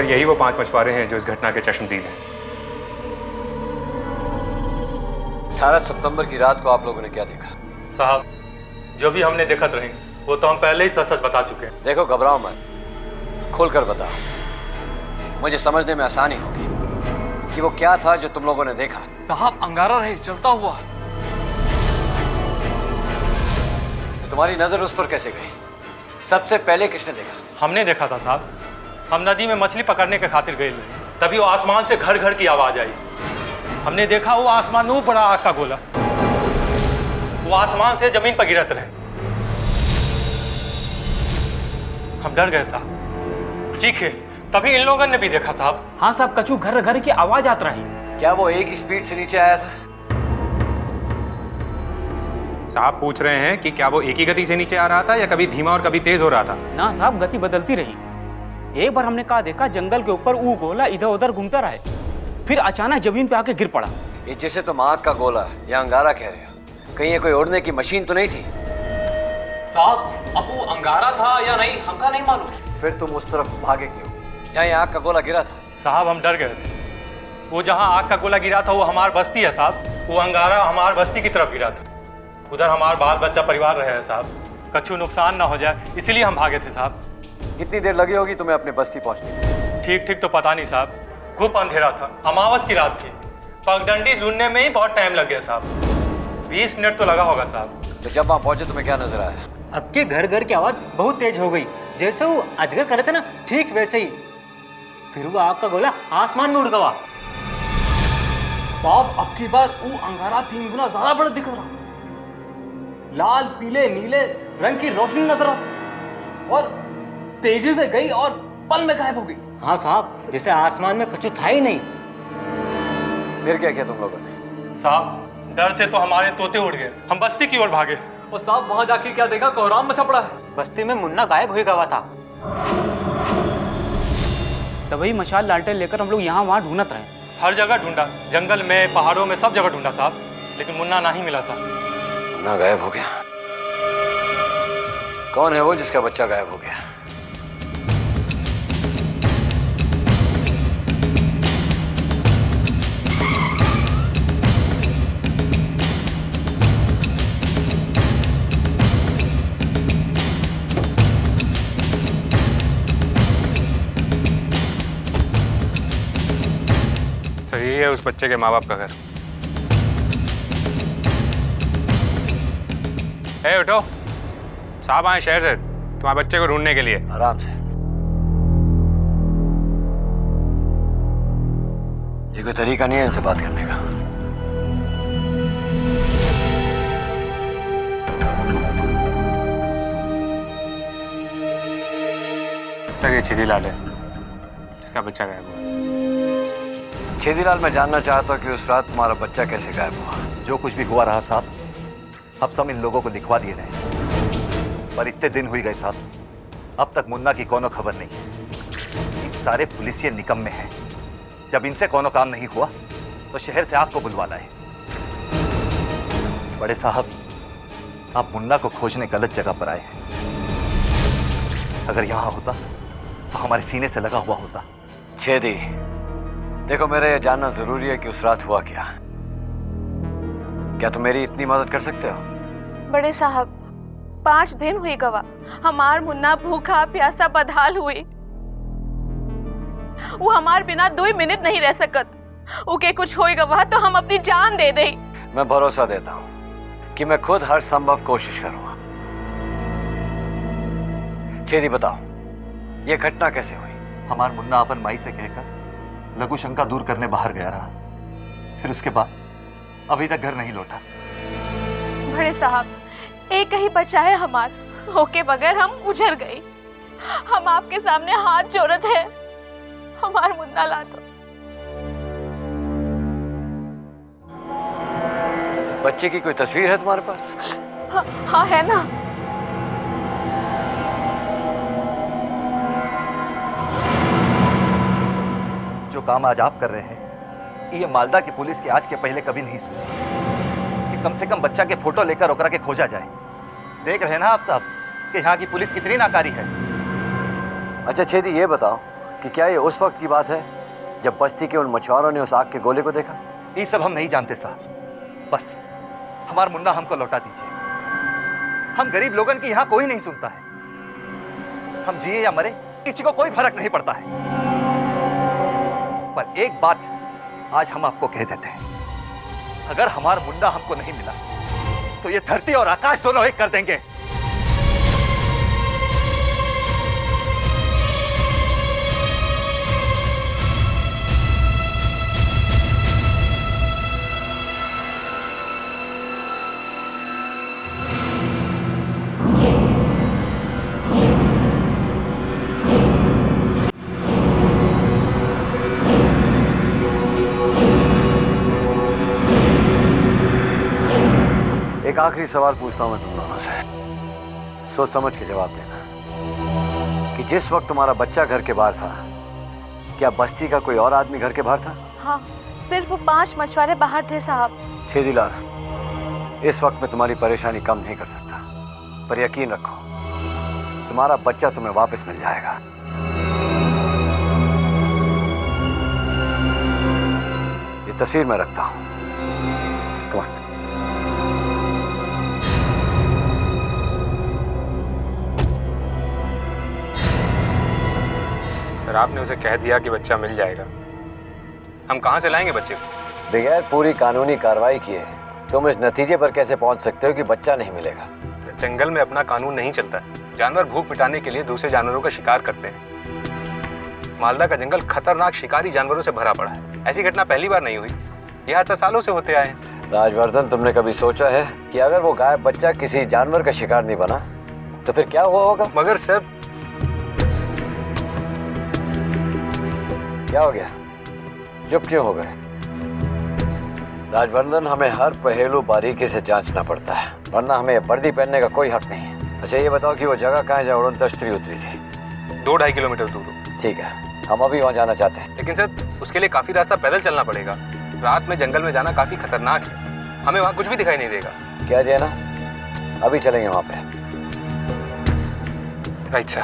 यही वो 5 मछुआरे हैं जो इस घटना के चश्मदीद हैं। 18 सितंबर की रात को आप लोगों ने क्या देखा? साहब, जो भी हमने देखा रहे वो तो हम पहले ही सच सच बता चुके हैं। देखो, घबराओ मत, खोलकर बताओ, मुझे समझने में आसानी होगी कि वो क्या था जो तुम लोगों ने देखा। साहब, अंगारा रहे चलता हुआ। तो तुम्हारी नजर उस पर कैसे गई? सबसे पहले किसने देखा? हमने देखा था साहब, हम नदी में मछली पकड़ने के खातिर गए, तभी वो आसमान से घर घर की आवाज आई। हमने देखा वो आसमान में वो बड़ा आग का गोला, वो आसमान से जमीन पर गिरत रहे। हम डर गए साहब, चीखे, तभी इन लोगों ने भी देखा साहब। हाँ साहब, कछु घर घर की आवाज आत रही। क्या वो एक ही स्पीड से नीचे आया था? साहब पूछ रहे हैं कि क्या वो एक ही गति से नीचे आ रहा था या कभी धीमा और कभी तेज हो रहा था? ना साहब, गति बदलती रही। एक बार हमने कहा देखा जंगल के ऊपर वो गोला इधर उधर घूमता रहे, फिर अचानक जमीन पे आके गिर पड़ा। ये जिसे तुम आग का गोला या अंगारा कह रहे हो, कहीं ये कोई उड़ने की मशीन तो नहीं थी? साहब, अब वो अंगारा था या नहीं हमका नहीं मालूम। फिर तुम उस तरफ भागे क्यों जहाँ ये आग का गोला गिरा था? साहब, हम डर गए थे। वो जहाँ आग का गोला गिरा था वो हमार बस्ती है साहब, वो अंगारा हमार बस्ती की तरफ गिरा था। उधर हमारा बाल बच्चा परिवार रहे हैं साहब, कछु नुकसान ना हो जाए इसीलिए हम भागे थे साहब। कितनी देर लगी होगी तुम्हें अपनी बस्ती पहुंचने? ठीक ठीक तो पता नहीं साहब, खूब अंधेरा था, अमावस की रात थी, पगडंडी ढूंढने में ही बहुत टाइम लग गया साहब, 20 मिनट तो लगा होगा साहब। तो जब वहाँ पहुंचे तुम्हें क्या नजर आया? आपके घर घर की आवाज बहुत तेज हो गई, जैसे वो अजगर करे थे ना, ठीक वैसे ही। फिर वो आग का गोला आसमान में उड़ गया। साहब, अब की बात वो अंगारा 3 गुना ज्यादा बड़ा दिख रहा, लाल पीले नीले रंग की रोशनी नजर आती और तेजी से गई और पल में गायब हो गई। हाँ साहब, जैसे आसमान में कुछ था ही नहीं। फिर क्या किया तुम लोगों ने? साहब, डर से तो हमारे तोते उड़ गए, हम बस्ती की ओर भागे। और साहब, वहां जाके क्या देखा? कोहराम मचा पड़ा है। बस्ती में मुन्ना गायब हो गया था। तभी मशाल लालटेन लेकर हम लोग यहाँ वहाँ ढूंढत रहे। हर जगह ढूंढा, जंगल में पहाड़ों में सब जगह ढूंढा साहब, लेकिन मुन्ना नहीं मिला साहब। मुन्ना गायब हो गया? कौन है वो जिसका बच्चा गायब हो गया? सर, ये है उस बच्चे के माँ बाप का घर। ए उठो, साहब आए शहर से तुम्हारे बच्चे को ढूंढने के लिए। आराम से। ये कोई तरीका नहीं है इनसे बात करने का। सर, ये छेदीलाल है जिसका बच्चा गायब हुआ। छेदीलाल, मैं जानना चाहता हूँ कि उस रात तुम्हारा बच्चा कैसे गायब हुआ? जो कुछ भी हुआ रहा साहब, अब सब इन लोगों को दिखवा दिए गए, पर इतने दिन हुई गए साहब, अब तक मुन्ना की कोनो खबर नहीं। ये सारे पुलिसिये निकम्मे हैं, जब इनसे कोनो काम नहीं हुआ तो शहर से आपको बुलवा लाए। बड़े साहब, आप मुन्ना को खोजने गलत जगह पर आए हैं। अगर यहाँ होता तो हमारे सीने से लगा हुआ होता। छेदी, देखो, मेरा ये जानना जरूरी है कि उस रात हुआ क्या। क्या तुम मेरी इतनी मदद कर सकते हो? बड़े साहब, 5 दिन हुई गवा, हमार मुन्ना भूखा प्यासा बदहाल हुई। वो हमार बिना 2 मिनट नहीं रह सकत। उके कुछ होई गवा तो हम अपनी जान दे दे। मैं भरोसा देता हूँ कि मैं खुद हर संभव कोशिश करूंगा। छेदी, बताओ, ये घटना कैसे हुई? हमार मुन्ना अपन माई से कहकर लघु शंका दूर करने बाहर गया रहा, फिर उसके बाद अभी तक घर नहीं लौटा। बड़े साहब, एक ही बच्चा है हमार, होके बगैर हम उजड़ गए। हम आपके सामने हाथ जोड़त है, हमार मुन्ना ला दो। बच्चे की कोई तस्वीर है तुम्हारे पास? हाँ है ना। जो काम आज आप कर रहे हैं, ये मालदा की पुलिस की आज के पहले कभी नहीं सुनी कि कम से कम बच्चा के फोटो लेकर ओकरा के खोजा जाए। देख रहे हैं ना आप साहब कि यहाँ की पुलिस कितनी नाकारी है। अच्छा छेदी, ये बताओ कि कि क्या ये उस वक्त की बात है जब बस्ती के उन मछुआरों ने उस आग के गोले को देखा? ये सब हम नहीं जानते साहब। बस हमारा मुन्ना हमको लौटा दीजिए। हम गरीब लोगन की यहाँ कोई नहीं सुनता है। हम जिए या मरे किसी को कोई फर्क नहीं पड़ता है। पर एक बात आज हम आपको कह देते हैं, अगर हमारा मुन्ना हमको नहीं मिला तो ये धरती और आकाश दोनों एक कर देंगे। एक आखिरी सवाल पूछता हूं मैं तुम दोनों से, सोच समझ के जवाब देना कि जिस वक्त तुम्हारा बच्चा घर के बाहर था, क्या बस्ती का कोई और आदमी घर के बाहर था? हाँ, सिर्फ 5 मछुआरे बाहर थे साहब। छेदीलाल, इस वक्त मैं तुम्हारी परेशानी कम नहीं कर सकता, पर यकीन रखो तुम्हारा बच्चा तुम्हें वापस मिल जाएगा। ये तस्वीर मैं रखता हूं। Come on. सर आपने उसे कह दिया कि बच्चा मिल जाएगा, हम कहाँ से लाएंगे बच्चे को? बगैर पूरी कानूनी कार्रवाई किए तुम इस नतीजे पर कैसे पहुंच सकते हो कि बच्चा नहीं मिलेगा? जंगल में अपना कानून नहीं चलता है। जानवर भूख मिटाने के लिए दूसरे जानवरों का शिकार करते हैं। मालदा का जंगल खतरनाक शिकारी जानवरों से भरा पड़ा है। ऐसी घटना पहली बार नहीं हुई, ये हादसा सालों से होते आए हैं। राजवर्धन, तुमने कभी सोचा है कि अगर वो गायब बच्चा किसी जानवर का शिकार नहीं बना तो फिर क्या हुआ होगा? मगर सर, क्या हो गया? चुप क्यों हो गए? राजवर्धन, हमें हर पहलू बारीकी से जांचना पड़ता है, वरना हमें वर्दी पहनने का कोई हक नहीं है। अच्छा ये बताओ कि वो जगह कहाँ है जहाँ उड़न तश्तरी उतरी थी? 2-2.5 किलोमीटर दूर। ठीक है, हम अभी वहाँ जाना चाहते हैं। लेकिन सर उसके लिए काफी रास्ता पैदल चलना पड़ेगा। रात में जंगल में जाना काफी खतरनाक है, हमें वहाँ कुछ भी दिखाई नहीं देगा। क्या दिया ना, अभी चलेंगे वहाँ पे। अच्छा,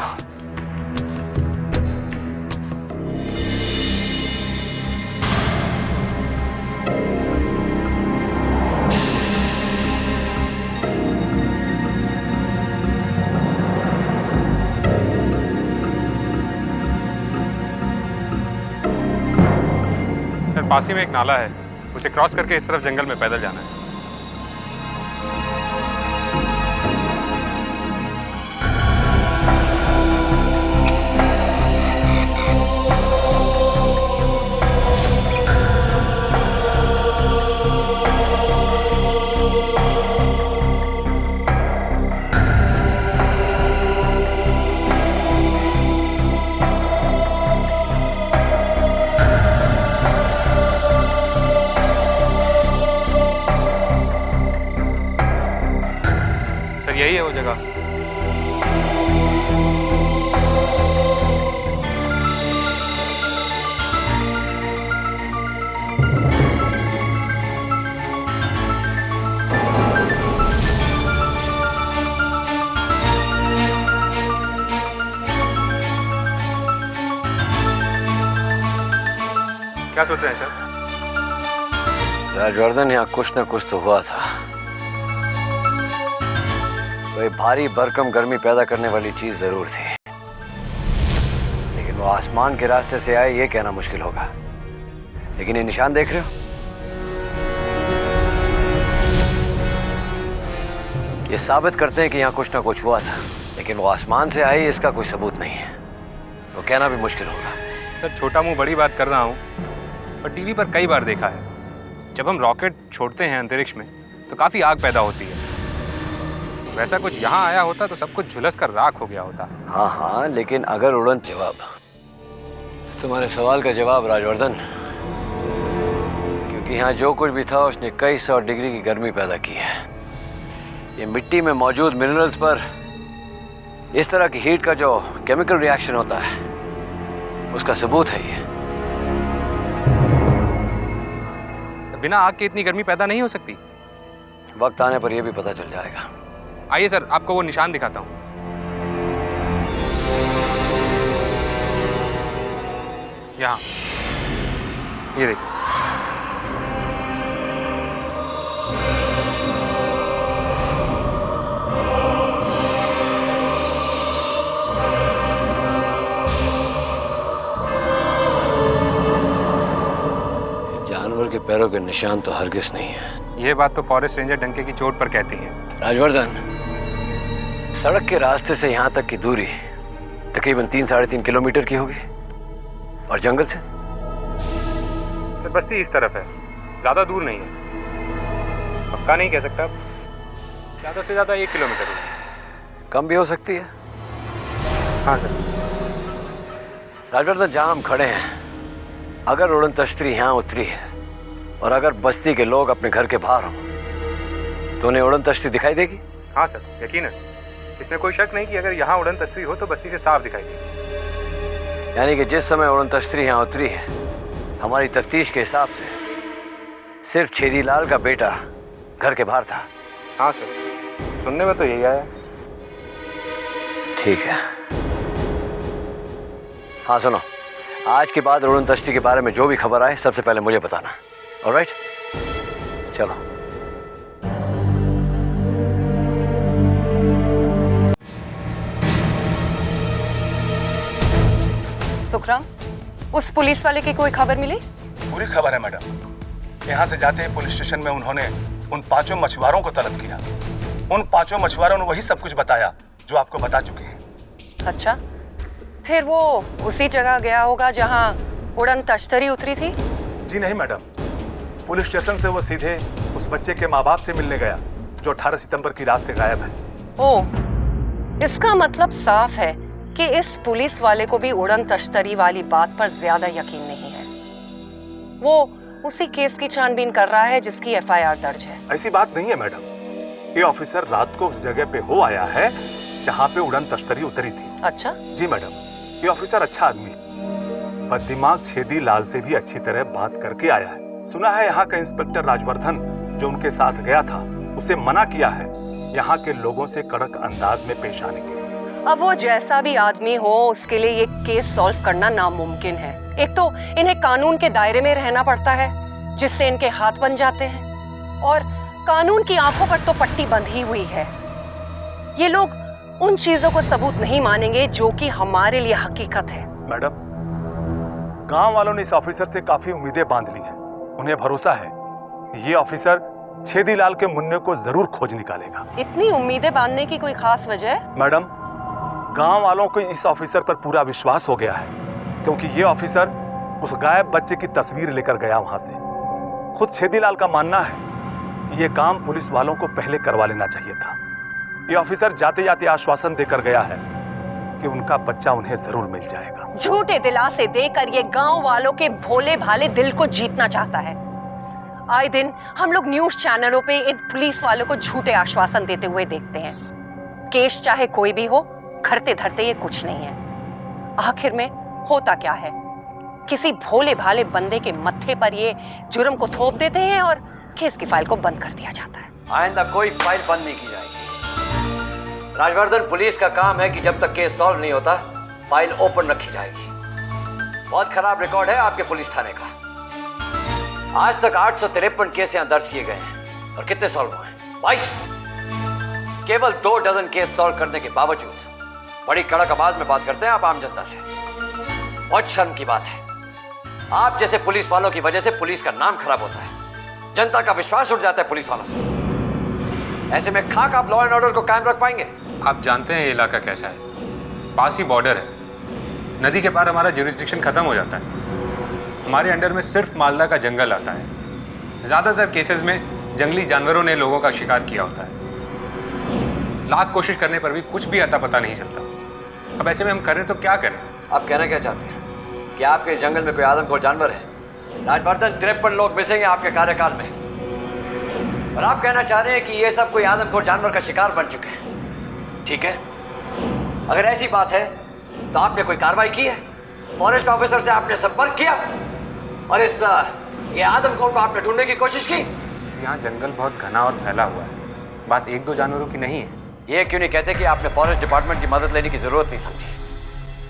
सर पास ही में एक नाला है, उसे क्रॉस करके इस तरफ जंगल में पैदल जाना है। सर यही है वो जगह। क्या सोच रहे हैं सर? राजवर्धन, यहाँ कुछ न कुछ तो हुआ था। कोई भारी भरकम गर्मी पैदा करने वाली चीज जरूर थी, लेकिन वो आसमान के रास्ते से आए ये कहना मुश्किल होगा। लेकिन ये निशान देख रहे हो, ये साबित करते हैं कि यहाँ कुछ ना कुछ हुआ था, लेकिन वो आसमान से आए इसका कोई सबूत नहीं है, तो कहना भी मुश्किल होगा। सर छोटा मुंह बड़ी बात कर रहा हूँ, पर टीवी पर कई बार देखा है, जब हम रॉकेट छोड़ते हैं अंतरिक्ष में तो काफी आग पैदा होती है। वैसा कुछ यहाँ आया होता तो सब कुछ झुलस कर राख हो गया होता। हाँ हाँ, लेकिन अगर उड़न जवाब तुम्हारे सवाल का जवाब राजवर्धन, क्योंकि यहाँ जो कुछ भी था उसने कई 100 डिग्री की गर्मी पैदा की है। ये मिट्टी में मौजूद मिनरल्स पर इस तरह की हीट का जो केमिकल रिएक्शन होता है उसका सबूत है ये। बिना आग के इतनी गर्मी पैदा नहीं हो सकती। वक्त आने पर यह भी पता चल जाएगा। आइए सर, आपको वो निशान दिखाता हूँ। यहाँ, ये देखिए। जानवर के पैरों के निशान तो हरगिज नहीं है। ये बात तो फॉरेस्ट रेंजर डंके की चोट पर कहती है। राजवर्धन, सड़क के रास्ते से यहाँ तक की दूरी तकरीबन 3-3.5 किलोमीटर की होगी, और जंगल से? सर बस्ती इस तरफ है, ज़्यादा दूर नहीं है। पक्का नहीं कह सकता, ज़्यादा से ज़्यादा 1 किलोमीटर है। कम भी हो सकती है। हाँ सर। राजवर्धन, जहाँ हम खड़े हैं, अगर उड़न तश्तरी यहाँ उतरी है और अगर बस्ती के लोग अपने घर के बाहर हों तो उन्हें उड़न तश्तरी दिखाई देगी? हाँ सर, यकीनन। इसमें कोई शक नहीं कि अगर यहाँ उड़न तश्तरी हो तो बस्ती से साफ दिखाई देगी। यानी कि जिस समय उड़न तश्तरी यहाँ उतरी है, हमारी तफ्तीश के हिसाब से सिर्फ छेदी लाल का बेटा घर के बाहर था। हाँ सर, सुनने में तो यही आया। ठीक है। हाँ सुनो, आज के बाद उड़न तश्तरी के बारे में जो भी खबर आए सबसे पहले मुझे बताना। ऑलराइट? चलो। सुखराम, उस पुलिस वाले की कोई खबर मिली? पूरी खबर है मैडम। यहाँ से जाते ही पुलिस स्टेशन में उन्होंने उन 5 मछुआरों को तलब किया। उन 5 मछुआरों ने वही सब कुछ बताया जो आपको बता चुके हैं। अच्छा, फिर वो उसी जगह गया होगा जहाँ उड़न तश्तरी उतरी थी? जी नहीं मैडम, पुलिस स्टेशन से वो सीधे उस बच्चे के माँ बाप से मिलने गया जो 18 सितंबर की रात से गायब है। ओह, इसका मतलब साफ है कि इस पुलिस वाले को भी उड़न तश्तरी वाली बात पर ज्यादा यकीन नहीं है। वो उसी केस की छानबीन कर रहा है जिसकी FIR दर्ज है। ऐसी बात नहीं है मैडम, ये ऑफिसर रात को उस जगह पे हो आया है जहाँ पे उड़न तश्तरी उतरी थी। अच्छा? जी मैडम, ये ऑफिसर अच्छा आदमी है, पर दिमाग छेदी लाल से भी अच्छी तरह बात करके आया है। सुना है यहाँ का इंस्पेक्टर राजवर्धन जो उनके साथ गया था उसे मना किया है यहाँ के लोगों से कड़क अंदाज में पेश आने के लिए। अब वो जैसा भी आदमी हो, उसके लिए ये केस सॉल्व करना नामुमकिन है। एक तो इन्हें कानून के दायरे में रहना पड़ता है जिससे इनके हाथ बन जाते हैं, और कानून की आंखों पर तो पट्टी बंधी हुई है। ये लोग उन चीजों को सबूत नहीं मानेंगे जो कि हमारे लिए हकीकत है। मैडम, गांव वालों ने इस ऑफिसर से काफी उम्मीदें बांध ली हैं। उन्हें भरोसा है ये ऑफिसर छेदीलाल के मुन्ने को जरूर खोज निकालेगा। इतनी उम्मीदें बांधने की कोई खास वजह? मैडम, गांव वालों को इस ऑफिसर पर पूरा विश्वास हो गया है क्योंकि ये ऑफिसर उस गायब बच्चे की तस्वीर लेकर गया वहां से। खुद छेदीलाल का मानना है कि ये काम पुलिस वालों को पहले करवा लेना चाहिए था। ये ऑफिसर जाते जाते आश्वासन देकर गया है कि उनका बच्चा उन्हें जरूर मिल जाएगा। झूठे दिलासे देकर ये गांव वालों के भोले भाले दिल को जीतना चाहता है। आए दिन हम लोग न्यूज चैनलों पे इन पुलिस वालों को झूठे आश्वासन देते हुए देखते हैं। केस चाहे कोई भी हो, करते धरते ये कुछ नहीं है। आखिर में होता क्या है, किसी भोले भाले बंदे के मत्थे पर ये जुर्म को थोप देते हैं और केस की फाइल को बंद कर दिया जाता है। आइंदा कोई फाइल बंद नहीं की जाएगी। राजवर्धन, पुलिस का काम है कि जब तक केस सॉल्व नहीं होता फाइल ओपन रखी जाएगी। बहुत खराब रिकॉर्ड है आपके पुलिस थाने का। आज तक 853 केस यहाँ दर्ज किए गए हैं और कितने सॉल्व हुए हैं? 22। केवल 2 डजन केस सॉल्व करने के बावजूद बड़ी कड़क आवाज में बात करते हैं आप आम जनता से। बहुत शर्म की बात है। आप जैसे पुलिस वालों की वजह से पुलिस का नाम खराब होता है, जनता का विश्वास उठ जाता है पुलिस वालों से। ऐसे में खाक आप लॉ एंड ऑर्डर को कायम रख पाएंगे? आप जानते हैं ये इलाका कैसा है, पास ही बॉर्डर है। नदी के पार हमारा ज्यूरिसडिक्शन खत्म हो जाता है। हमारे अंडर में सिर्फ मालदा का जंगल आता है। ज़्यादातर केसेस में जंगली जानवरों ने लोगों का शिकार किया होता है। लाख कोशिश करने पर भी कुछ भी अता पता नहीं चलता। अब ऐसे में हम करें तो क्या करें? आप कहना क्या चाहते हैं कि आपके जंगल में कोई आदमखोर जानवर है? राजवर्धन, 53 लोग मिसिंग हैं आपके कार्यकाल में, और आप कहना चाह रहे हैं कि ये सब कोई आदमखोर जानवर का शिकार बन चुके हैं। ठीक है, अगर ऐसी बात है तो आपने कोई कार्रवाई की है? फॉरेस्ट ऑफिसर से आपने संपर्क किया और ये आदमखोर को आपने ढूंढने की कोशिश की? यहाँ जंगल बहुत घना और फैला हुआ है, बात 1-2 जानवरों की नहीं है। ये क्यों नहीं कहते कि आपने फॉरेस्ट डिपार्टमेंट की मदद लेने की जरूरत नहीं समझी?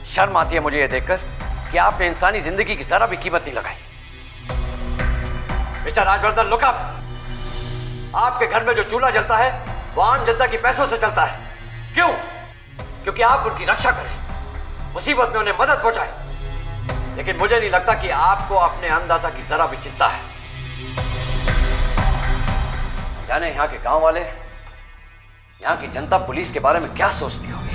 शर्म आती है मुझे ये देखकर कि आपने इंसानी जिंदगी की जरा भी कीमत नहीं लगाई। Mister Rajvardhan, look up. आपके घर में जो चूल्हा जलता है वो आम जनता के पैसों से चलता है। क्यों? क्योंकि आप उनकी रक्षा करें, मुसीबत में उन्हें मदद पहुंचाएं। लेकिन मुझे नहीं लगता कि आपको अपने अन्नदाता की जरा भी चिंता है। जाने यहाँ के गांव वाले, यहाँ की जनता पुलिस के बारे में क्या सोचती होगी।